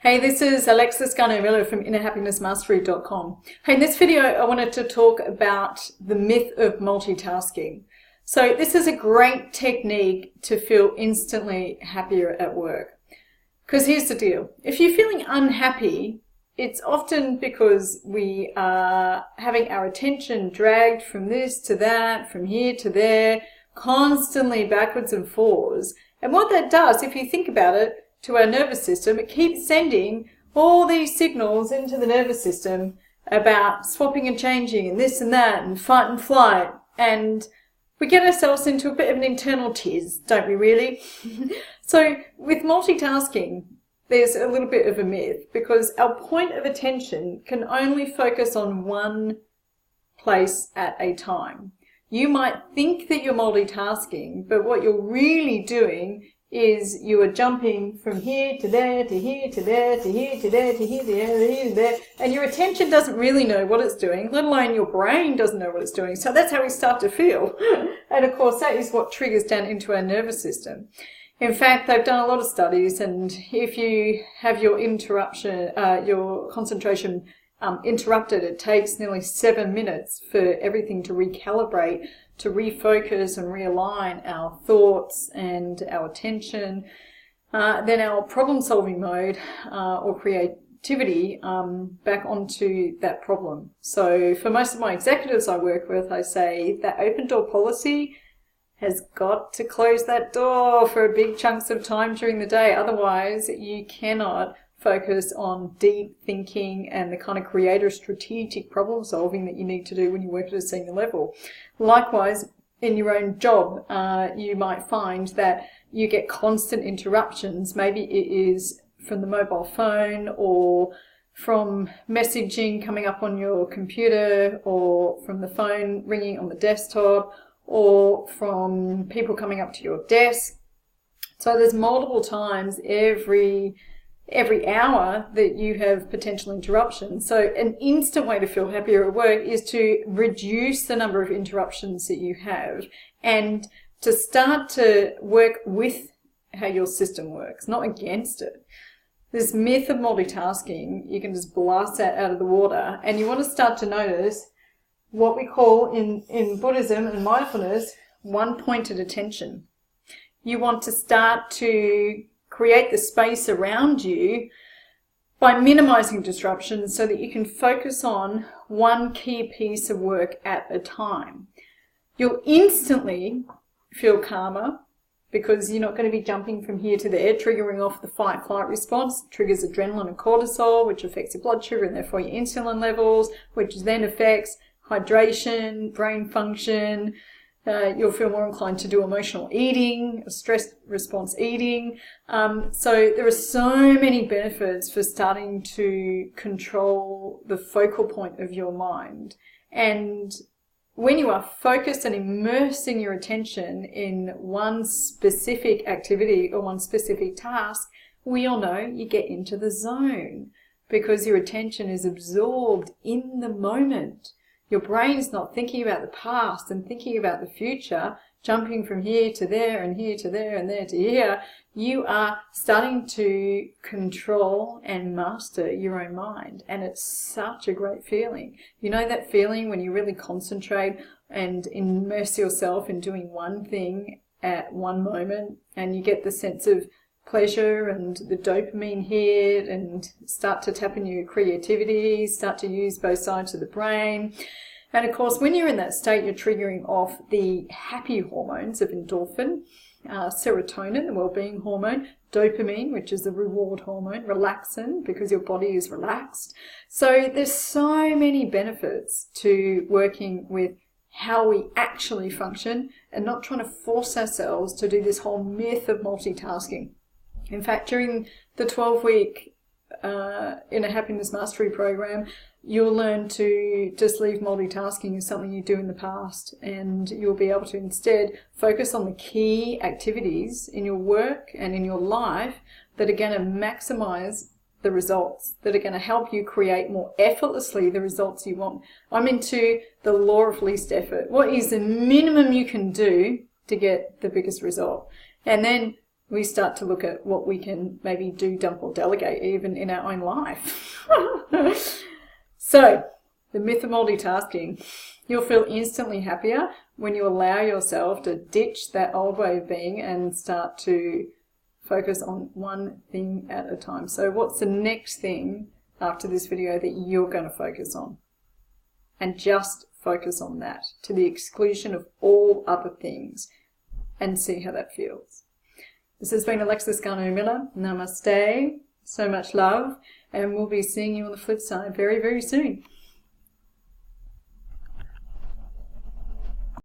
Hey, this is Alexis Garnaut-Miller from InnerHappinessMastery.com. Hey, in this video, I wanted to talk about the myth of multitasking. So this is a great technique to feel instantly happier at work. Because here's the deal. If you're feeling unhappy, it's often because we are having our attention dragged from this to that, from here to there, constantly backwards and forwards. And what that does, if you think about it, to our nervous system, it keeps sending all these signals into the nervous system about swapping and changing and this and that and fight and flight, and we get ourselves into a bit of an internal tiz, don't we really? So with multitasking, there's a little bit of a myth because our point of attention can only focus on one place at a time. You might think that you're multitasking, but what you're really doing is you are jumping from here to there, to here, to there, to here, to there, to here, to there, to here, to there, and your attention doesn't really know what it's doing, let alone your brain doesn't know what it's doing. So that's how we start to feel. And of course, that is what triggers down into our nervous system. In fact, they've done a lot of studies, and if you have your concentration interrupted, it takes nearly 7 minutes for everything to recalibrate, to refocus and realign our thoughts and our attention. Then our problem-solving mode or creativity back onto that problem. So for most of my executives I work with, I say that open door policy has got to close that door for big chunks of time during the day. Otherwise, you cannot focus on deep thinking and the kind of creative strategic problem solving that you need to do when you work at a senior level. Likewise, in your own job, you might find that you get constant interruptions. Maybe it is from the mobile phone or from messaging coming up on your computer or from the phone ringing on the desktop or from people coming up to your desk. So there's multiple times every hour that you have potential interruptions. So an instant way to feel happier at work is to reduce the number of interruptions that you have and to start to work with how your system works, not against it. This myth of multitasking, you can just blast that out of the water, and you want to start to notice what we call in Buddhism and mindfulness, one-pointed attention. You want to start to create the space around you by minimizing disruptions so that you can focus on one key piece of work at a time. You'll instantly feel calmer because you're not going to be jumping from here to there, triggering off the fight-flight response, triggers adrenaline and cortisol, which affects your blood sugar and therefore your insulin levels, which then affects hydration, brain function. You'll feel more inclined to do emotional eating, stress response eating. So there are so many benefits for starting to control the focal point of your mind. And when you are focused and immersing your attention in one specific activity or one specific task, we all know you get into the zone because your attention is absorbed in the moment. Your brain's not thinking about the past and thinking about the future, jumping from here to there and here to there and there to here. You are starting to control and master your own mind, and it's such a great feeling. You know that feeling when you really concentrate and immerse yourself in doing one thing at one moment, and you get the sense of pleasure and the dopamine hit and start to tap into your creativity, start to use both sides of the brain. And of course, when you're in that state, you're triggering off the happy hormones of endorphin, serotonin, the well-being hormone, dopamine, which is the reward hormone, relaxin, because your body is relaxed. So there's so many benefits to working with how we actually function and not trying to force ourselves to do this whole myth of multitasking. In fact, during the 12-week Inner Happiness Mastery program, you'll learn to just leave multitasking as something you do in the past, and you'll be able to instead focus on the key activities in your work and in your life that are going to maximize the results, that are going to help you create more effortlessly the results you want. I'm into the law of least effort. What is the minimum you can do to get the biggest result? And then we start to look at what we can maybe do, dump, or delegate even in our own life. So, the myth of multitasking. You'll feel instantly happier when you allow yourself to ditch that old way of being and start to focus on one thing at a time. So what's the next thing after this video that you're going to focus on? And just focus on that to the exclusion of all other things and see how that feels. This has been Alexis Garnaut-Miller. Namaste. So much love. And we'll be seeing you on the flip side very, very soon.